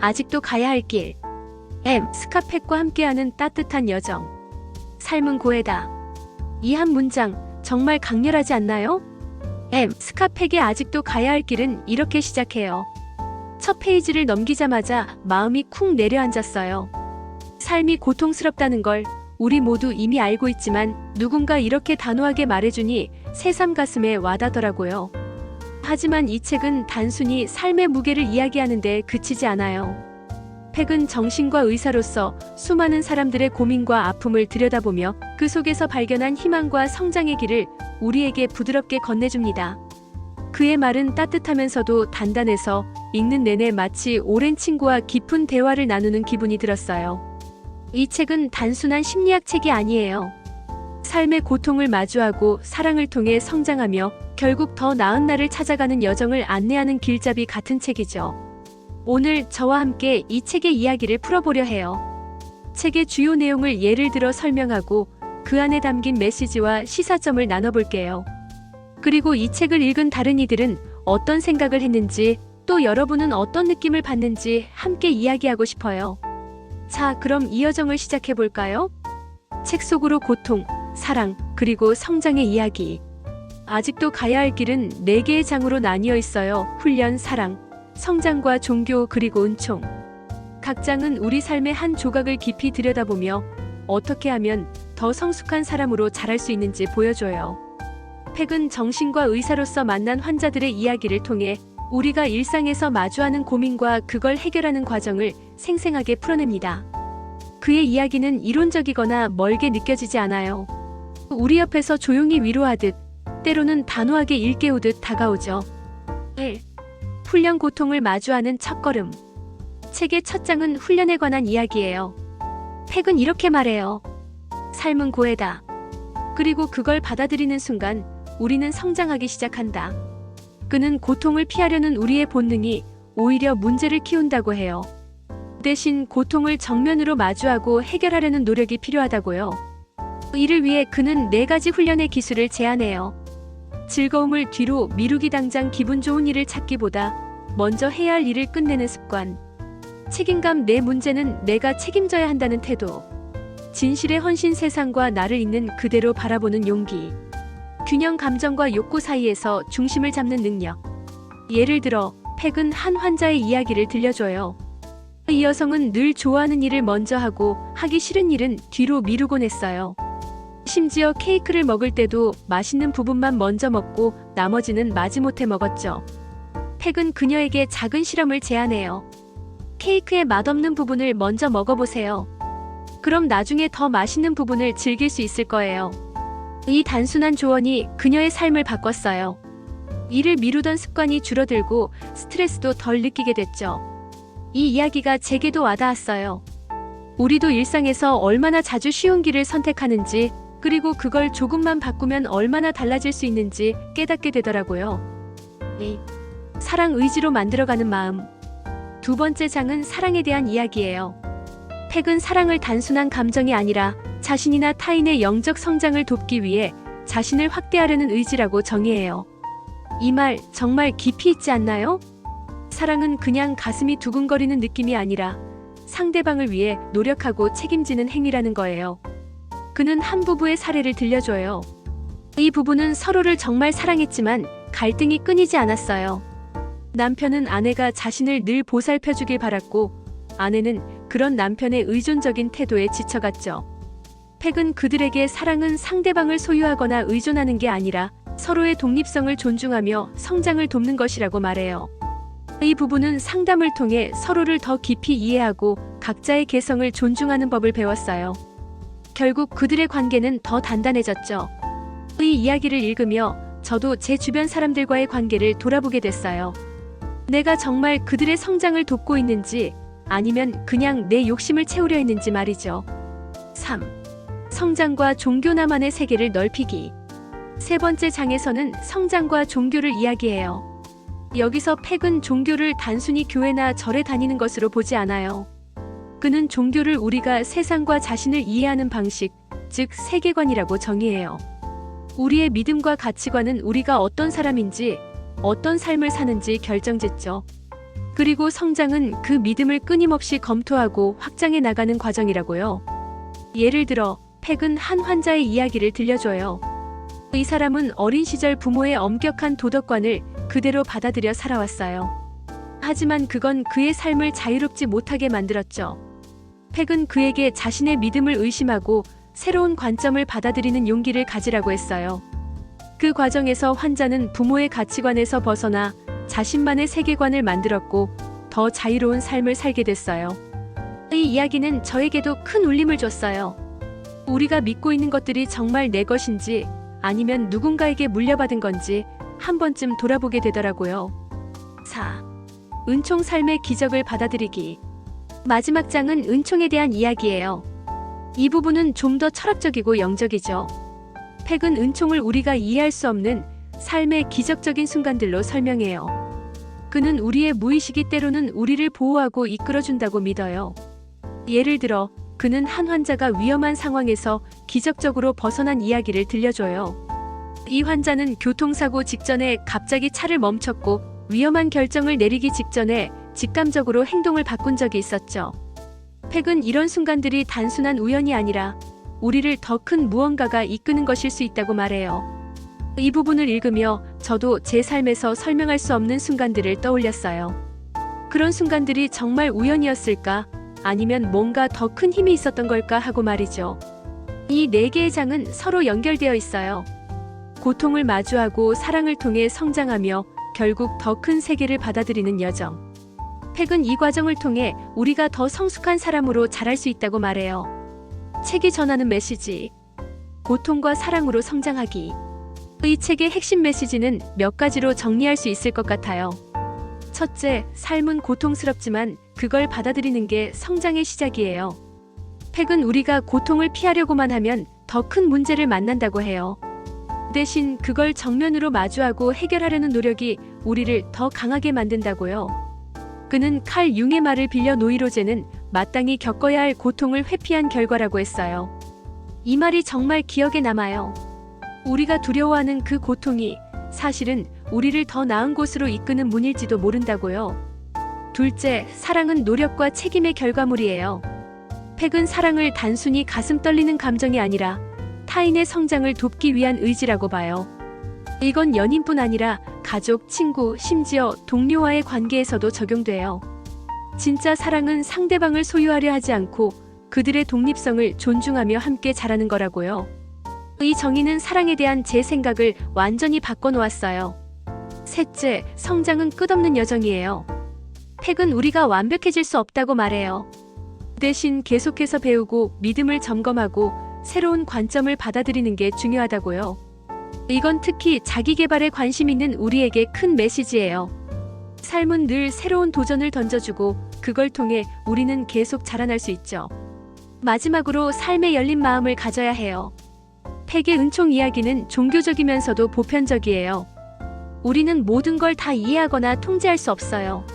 아직도 가야 할 길. 스카팩과 함께하는 따뜻한 여정. 삶은 고해다. 이 한 문장 정말 강렬하지 않나요? 스카팩의 아직도 가야 할 길은 이렇게 시작해요. 첫 페이지를 넘기자마자 마음이 쿵 내려앉았어요. 삶이 고통스럽다는 걸 우리 모두 이미 알고 있지만 누군가 이렇게 단호하게 말해주니 새삼 가슴에 와닿더라고요. 하지만 이 책은 단순히 삶의 무게를 이야기하는데 그치지 않아요. 팩은 정신과 의사로서 수많은 사람들의 고민과 아픔을 들여다보며 그 속에서 발견한 희망과 성장의 길을 우리에게 부드럽게 건네줍니다. 그의 말은 따뜻하면서도 단단해서 읽는 내내 마치 오랜 친구와 깊은 대화를 나누는 기분이 들었어요. 이 책은 단순한 심리학 책이 아니에요. 삶의 고통을 마주하고 사랑을 통해 성장하며 결국 더 나은 날을 찾아가는 여정을 안내하는 길잡이 같은 책이죠. 오늘 저와 함께 이 책의 이야기를 풀어보려 해요. 책의 주요 내용을 예를 들어 설명하고 그 안에 담긴 메시지와 시사점을 나눠볼게요. 그리고 이 책을 읽은 다른 이들은 어떤 생각을 했는지, 또 여러분은 어떤 느낌을 받는지 함께 이야기하고 싶어요. 자, 그럼 이 여정을 시작해볼까요? 책 속으로 고통, 사랑, 그리고 성장의 이야기. 아직도 가야 할 길은 4개의 장으로 나뉘어 있어요. 훈련, 사랑, 성장과 종교, 그리고 은총. 각 장은 우리 삶의 한 조각을 깊이 들여다보며 어떻게 하면 더 성숙한 사람으로 자랄 수 있는지 보여줘요. 팩은 정신과 의사로서 만난 환자들의 이야기를 통해 우리가 일상에서 마주하는 고민과 그걸 해결하는 과정을 생생하게 풀어냅니다. 그의 이야기는 이론적이거나 멀게 느껴지지 않아요. 우리 옆에서 조용히 위로하듯, 때로는 단호하게 일깨우듯 다가오죠. 1. 훈련 고통을 마주하는 첫걸음. 책의 첫 장은 훈련에 관한 이야기예요. 팩은 이렇게 말해요. 삶은 고해다. 그리고 그걸 받아들이는 순간 우리는 성장하기 시작한다. 그는 고통을 피하려는 우리의 본능이 오히려 문제를 키운다고 해요. 대신 고통을 정면으로 마주하고 해결하려는 노력이 필요하다고요. 이를 위해 그는 4가지 훈련의 기술을 제안해요. 즐거움을 뒤로 미루기. 당장 기분 좋은 일을 찾기보다 먼저 해야 할 일을 끝내는 습관. 책임감. 내 문제는 내가 책임져야 한다는 태도. 진실의 헌신. 세상과 나를 있는 그대로 바라보는 용기. 균형. 감정과 욕구 사이에서 중심을 잡는 능력. 예를 들어 팩은 한 환자의 이야기를 들려줘요. 이 여성은 늘 좋아하는 일을 먼저 하고 하기 싫은 일은 뒤로 미루곤 했어요. 심지어 케이크를 먹을 때도 맛있는 부분만 먼저 먹고 나머지는 마지못해 먹었죠. 팩은 그녀에게 작은 실험을 제안해요. 케이크의 맛없는 부분을 먼저 먹어보세요. 그럼 나중에 더 맛있는 부분을 즐길 수 있을 거예요. 이 단순한 조언이 그녀의 삶을 바꿨어요. 일을 미루던 습관이 줄어들고 스트레스도 덜 느끼게 됐죠. 이 이야기가 제게도 와닿았어요. 우리도 일상에서 얼마나 자주 쉬운 길을 선택하는지, 그리고 그걸 조금만 바꾸면 얼마나 달라질 수 있는지 깨닫게 되더라고요. 2. 사랑. 의지로 만들어가는 마음. 2번째 장은 사랑에 대한 이야기예요. 팩은 사랑을 단순한 감정이 아니라 자신이나 타인의 영적 성장을 돕기 위해 자신을 확대하려는 의지라고 정의해요. 이 말 정말 깊이 있지 않나요? 사랑은 그냥 가슴이 두근거리는 느낌이 아니라 상대방을 위해 노력하고 책임지는 행위라는 거예요. 그는 한 부부의 사례를 들려줘요. 이 부부는 서로를 정말 사랑했지만 갈등이 끊이지 않았어요. 남편은 아내가 자신을 늘 보살펴주길 바랐고, 아내는 그런 남편의 의존적인 태도에 지쳐갔죠. 팩은 그들에게 사랑은 상대방을 소유하거나 의존하는 게 아니라 서로의 독립성을 존중하며 성장을 돕는 것이라고 말해요. 이 부부는 상담을 통해 서로를 더 깊이 이해하고 각자의 개성을 존중하는 법을 배웠어요. 결국 그들의 관계는 더 단단해졌죠. 이 이야기를 읽으며 저도 제 주변 사람들과의 관계를 돌아보게 됐어요. 내가 정말 그들의 성장을 돕고 있는지, 아니면 그냥 내 욕심을 채우려 했는지 말이죠. 3. 성장과 종교. 나만의 세계를 넓히기. 3번째 장에서는 성장과 종교를 이야기해요. 여기서 팩은 종교를 단순히 교회나 절에 다니는 것으로 보지 않아요. 그는 종교를 우리가 세상과 자신을 이해하는 방식, 즉 세계관이라고 정의해요. 우리의 믿음과 가치관은 우리가 어떤 사람인지, 어떤 삶을 사는지 결정짓죠. 그리고 성장은 그 믿음을 끊임없이 검토하고 확장해 나가는 과정이라고요. 예를 들어 팩은 한 환자의 이야기를 들려줘요. 이 사람은 어린 시절 부모의 엄격한 도덕관을 그대로 받아들여 살아왔어요. 하지만 그건 그의 삶을 자유롭지 못하게 만들었죠. 팩은 그에게 자신의 믿음을 의심하고 새로운 관점을 받아들이는 용기를 가지라고 했어요. 그 과정에서 환자는 부모의 가치관에서 벗어나 자신만의 세계관을 만들었고 더 자유로운 삶을 살게 됐어요. 이 이야기는 저에게도 큰 울림을 줬어요. 우리가 믿고 있는 것들이 정말 내 것인지 아니면 누군가에게 물려받은 건지 한 번쯤 돌아보게 되더라고요. 4. 은총 삶의 기적을 받아들이기. 마지막 장은 은총에 대한 이야기예요. 이 부분은 좀 더 철학적이고 영적이죠. 팩은 은총을 우리가 이해할 수 없는 삶의 기적적인 순간들로 설명해요. 그는 우리의 무의식이 때로는 우리를 보호하고 이끌어준다고 믿어요. 예를 들어 그는 한 환자가 위험한 상황에서 기적적으로 벗어난 이야기를 들려줘요. 이 환자는 교통사고 직전에 갑자기 차를 멈췄고 위험한 결정을 내리기 직전에 직감적으로 행동을 바꾼 적이 있었죠. 팩은 이런 순간들이 단순한 우연이 아니라 우리를 더 큰 무언가가 이끄는 것일 수 있다고 말해요. 이 부분을 읽으며 저도 제 삶에서 설명할 수 없는 순간들을 떠올렸어요. 그런 순간들이 정말 우연이었을까? 아니면 뭔가 더 큰 힘이 있었던 걸까 하고 말이죠. 이 4개의 장은 서로 연결되어 있어요. 고통을 마주하고 사랑을 통해 성장하며 결국 더 큰 세계를 받아들이는 여정. 팩은 이 과정을 통해 우리가 더 성숙한 사람으로 자랄 수 있다고 말해요. 책이 전하는 메시지. 고통과 사랑으로 성장하기. 이 책의 핵심 메시지는 몇 가지로 정리할 수 있을 것 같아요. 첫째, 삶은 고통스럽지만 그걸 받아들이는 게 성장의 시작이에요. 팩은 우리가 고통을 피하려고만 하면 더 큰 문제를 만난다고 해요. 대신 그걸 정면으로 마주하고 해결하려는 노력이 우리를 더 강하게 만든다고요. 그는 칼 융의 말을 빌려 노이로제는 마땅히 겪어야 할 고통을 회피한 결과라고 했어요. 이 말이 정말 기억에 남아요. 우리가 두려워하는 그 고통이 사실은 우리를 더 나은 곳으로 이끄는 문일지도 모른다고요. 둘째, 사랑은 노력과 책임의 결과물이에요. 팩은 사랑을 단순히 가슴 떨리는 감정이 아니라 타인의 성장을 돕기 위한 의지라고 봐요. 이건 연인뿐 아니라 가족, 친구, 심지어 동료와의 관계에서도 적용돼요. 진짜 사랑은 상대방을 소유하려 하지 않고 그들의 독립성을 존중하며 함께 자라는 거라고요. 이 정의는 사랑에 대한 제 생각을 완전히 바꿔놓았어요. 셋째, 성장은 끝없는 여정이에요. 팩은 우리가 완벽해질 수 없다고 말해요. 대신 계속해서 배우고 믿음을 점검하고 새로운 관점을 받아들이는 게 중요하다고요. 이건 특히 자기 개발에 관심 있는 우리에게 큰 메시지예요. 삶은 늘 새로운 도전을 던져주고 그걸 통해 우리는 계속 자라날 수 있죠. 마지막으로 삶에 열린 마음을 가져야 해요. 팩의 은총 이야기는 종교적이면서도 보편적이에요. 우리는 모든 걸 다 이해하거나 통제할 수 없어요.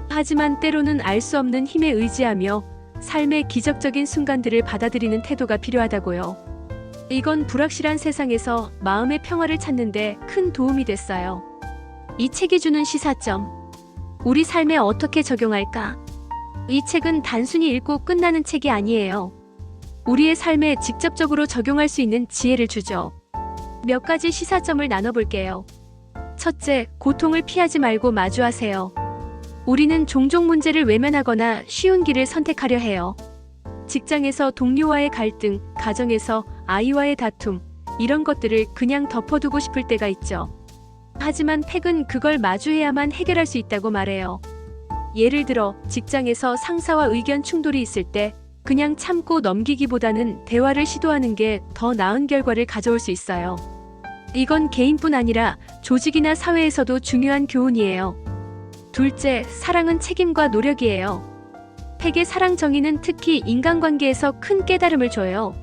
하지만 때로는 알 수 없는 힘에 의지하며 삶의 기적적인 순간들을 받아들이는 태도가 필요하다고요. 이건 불확실한 세상에서 마음의 평화를 찾는데 큰 도움이 됐어요. 이 책이 주는 시사점. 우리 삶에 어떻게 적용할까? 이 책은 단순히 읽고 끝나는 책이 아니에요. 우리의 삶에 직접적으로 적용할 수 있는 지혜를 주죠. 몇 가지 시사점을 나눠볼게요. 첫째, 고통을 피하지 말고 마주하세요. 우리는 종종 문제를 외면하거나 쉬운 길을 선택하려 해요. 직장에서 동료와의 갈등, 가정에서 아이와의 다툼, 이런 것들을 그냥 덮어두고 싶을 때가 있죠. 하지만 팩은 그걸 마주해야만 해결할 수 있다고 말해요. 예를 들어 직장에서 상사와 의견 충돌이 있을 때 그냥 참고 넘기기보다는 대화를 시도하는 게 더 나은 결과를 가져올 수 있어요. 이건 개인뿐 아니라 조직이나 사회에서도 중요한 교훈이에요. 둘째, 사랑은 책임과 노력이에요. 팩의 사랑 정의는 특히 인간관계에서 큰 깨달음을 줘요.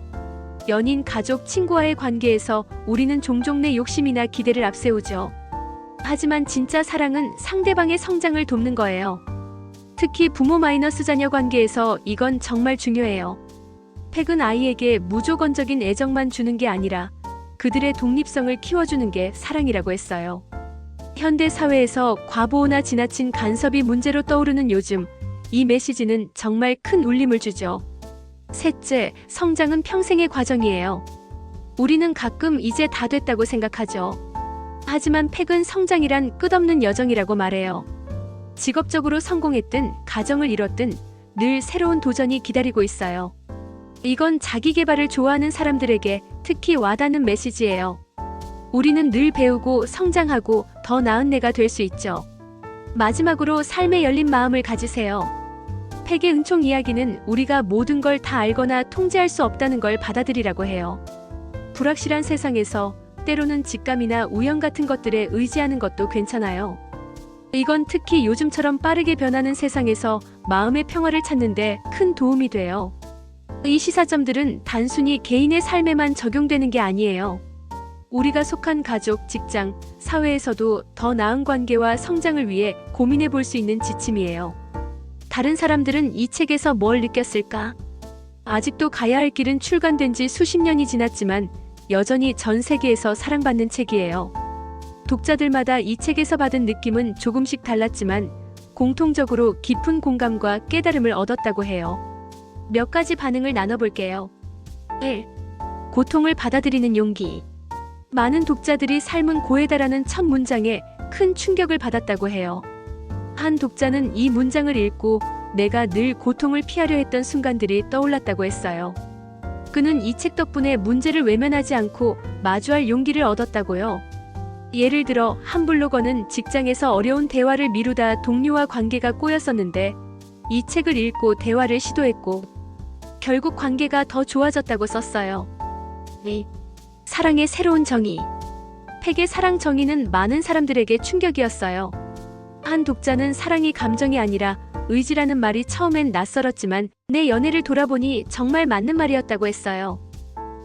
연인, 가족, 친구와의 관계에서 우리는 종종 내 욕심이나 기대를 앞세우죠. 하지만 진짜 사랑은 상대방의 성장을 돕는 거예요. 특히 부모 마이너스 자녀 관계에서 이건 정말 중요해요. 팩은 아이에게 무조건적인 애정만 주는 게 아니라 그들의 독립성을 키워주는 게 사랑이라고 했어요. 현대 사회에서 과보호나 지나친 간섭이 문제로 떠오르는 요즘, 이 메시지는 정말 큰 울림을 주죠. 셋째, 성장은 평생의 과정이에요. 우리는 가끔 이제 다 됐다고 생각하죠. 하지만 팩은 성장이란 끝없는 여정이라고 말해요. 직업적으로 성공했든 가정을 이뤘든 늘 새로운 도전이 기다리고 있어요. 이건 자기 개발을 좋아하는 사람들에게 특히 와닿는 메시지예요. 우리는 늘 배우고 성장하고 더 나은 내가 될 수 있죠. 마지막으로 삶에 열린 마음을 가지세요. 팩의 은총 이야기는 우리가 모든 걸 다 알거나 통제할 수 없다는 걸 받아들이라고 해요. 불확실한 세상에서 때로는 직감이나 우연 같은 것들에 의지하는 것도 괜찮아요. 이건 특히 요즘처럼 빠르게 변하는 세상에서 마음의 평화를 찾는데 큰 도움이 돼요. 이 시사점들은 단순히 개인의 삶에만 적용되는 게 아니에요. 우리가 속한 가족, 직장, 사회에서도 더 나은 관계와 성장을 위해 고민해 볼 수 있는 지침이에요. 다른 사람들은 이 책에서 뭘 느꼈을까? 아직도 가야 할 길은 출간된 지 수십 년이 지났지만 여전히 전 세계에서 사랑받는 책이에요. 독자들마다 이 책에서 받은 느낌은 조금씩 달랐지만 공통적으로 깊은 공감과 깨달음을 얻었다고 해요. 몇 가지 반응을 나눠볼게요. 1. 고통을 받아들이는 용기. 많은 독자들이 삶은 고해다라는 첫 문장에 큰 충격을 받았다고 해요. 한 독자는 이 문장을 읽고 내가 늘 고통을 피하려 했던 순간들이 떠올랐다고 했어요. 그는 이 책 덕분에 문제를 외면하지 않고 마주할 용기를 얻었다고요. 예를 들어 한 블로거는 직장에서 어려운 대화를 미루다 동료와 관계가 꼬였었는데 이 책을 읽고 대화를 시도했고 결국 관계가 더 좋아졌다고 썼어요. 2. 사랑의 새로운 정의. 팩의 사랑 정의는 많은 사람들에게 충격이었어요. 한 독자는 사랑이 감정이 아니라 의지라는 말이 처음엔 낯설었지만 내 연애를 돌아보니 정말 맞는 말이었다고 했어요.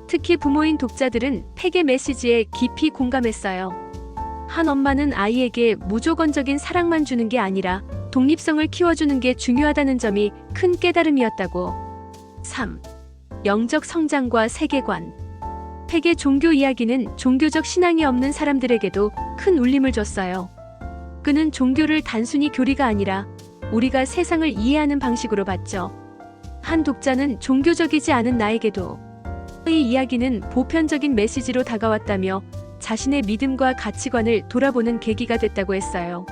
특히 부모인 독자들은 팩의 메시지에 깊이 공감했어요. 한 엄마는 아이에게 무조건적인 사랑만 주는 게 아니라 독립성을 키워주는 게 중요하다는 점이 큰 깨달음이었다고. 3. 영적 성장과 세계관. 팩의 종교 이야기는 종교적 신앙이 없는 사람들에게도 큰 울림을 줬어요. 그는 종교를 단순히 교리가 아니라 우리가 세상을 이해하는 방식으로 봤죠. 한 독자는 종교적이지 않은 나에게도 이 이야기는 보편적인 메시지로 다가왔다며 자신의 믿음과 가치관을 돌아보는 계기가 됐다고 했어요.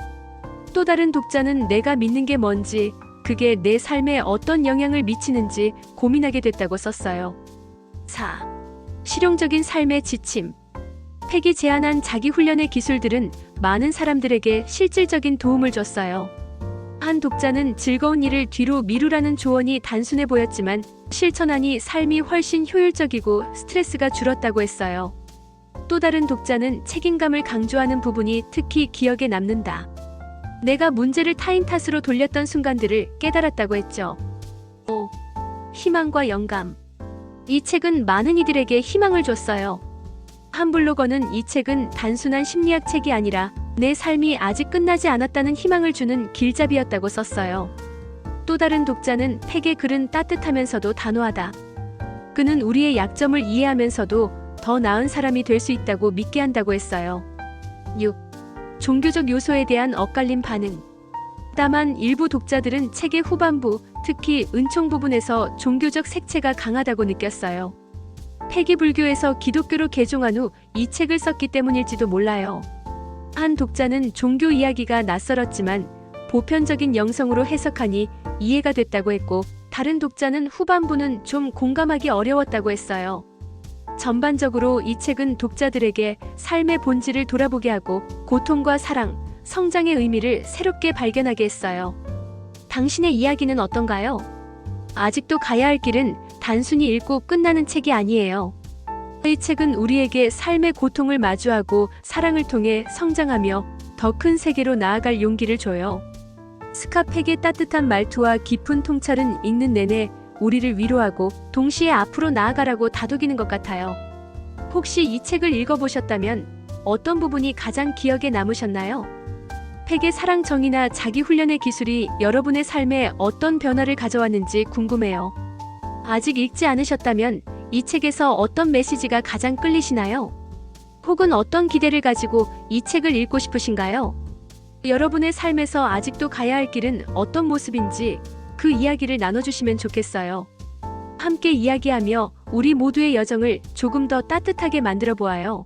또 다른 독자는 내가 믿는 게 뭔지, 그게 내 삶에 어떤 영향을 미치는지 고민하게 됐다고 썼어요. 4. 실용적인 삶의 지침. 팩이 제안한 자기 훈련의 기술들은 많은 사람들에게 실질적인 도움을 줬어요. 한 독자는 즐거운 일을 뒤로 미루라는 조언이 단순해 보였지만 실천하니 삶이 훨씬 효율적이고 스트레스가 줄었다고 했어요. 또 다른 독자는 책임감을 강조하는 부분이 특히 기억에 남는다. 내가 문제를 타인 탓으로 돌렸던 순간들을 깨달았다고 했죠. 5. 희망과 영감. 이 책은 많은 이들에게 희망을 줬어요. 한 블로거는 이 책은 단순한 심리학 책이 아니라 내 삶이 아직 끝나지 않았다는 희망을 주는 길잡이였다고 썼어요. 또 다른 독자는 팩의 글은 따뜻하면서도 단호하다. 그는 우리의 약점을 이해하면서도 더 나은 사람이 될 수 있다고 믿게 한다고 했어요. 6. 종교적 요소에 대한 엇갈린 반응. 다만 일부 독자들은 책의 후반부, 특히 은총 부분에서 종교적 색채가 강하다고 느꼈어요. 팩이 불교에서 기독교로 개종한 후 이 책을 썼기 때문일지도 몰라요. 한 독자는 종교 이야기가 낯설었지만 보편적인 영성으로 해석하니 이해가 됐다고 했고, 다른 독자는 후반부는 좀 공감하기 어려웠다고 했어요. 전반적으로 이 책은 독자들에게 삶의 본질을 돌아보게 하고 고통과 사랑, 성장의 의미를 새롭게 발견하게 했어요. 당신의 이야기는 어떤가요? 아직도 가야 할 길은 단순히 읽고 끝나는 책이 아니에요. 이 책은 우리에게 삶의 고통을 마주하고 사랑을 통해 성장하며 더 큰 세계로 나아갈 용기를 줘요. 스카팩의 따뜻한 말투와 깊은 통찰은 읽는 내내 우리를 위로하고 동시에 앞으로 나아가라고 다독이는 것 같아요. 혹시 이 책을 읽어보셨다면 어떤 부분이 가장 기억에 남으셨나요? 팩의 사랑 정의나 자기 훈련의 기술이 여러분의 삶에 어떤 변화를 가져왔는지 궁금해요. 아직 읽지 않으셨다면 이 책에서 어떤 메시지가 가장 끌리시나요? 혹은 어떤 기대를 가지고 이 책을 읽고 싶으신가요? 여러분의 삶에서 아직도 가야 할 길은 어떤 모습인지 그 이야기를 나눠주시면 좋겠어요. 함께 이야기하며 우리 모두의 여정을 조금 더 따뜻하게 만들어 보아요.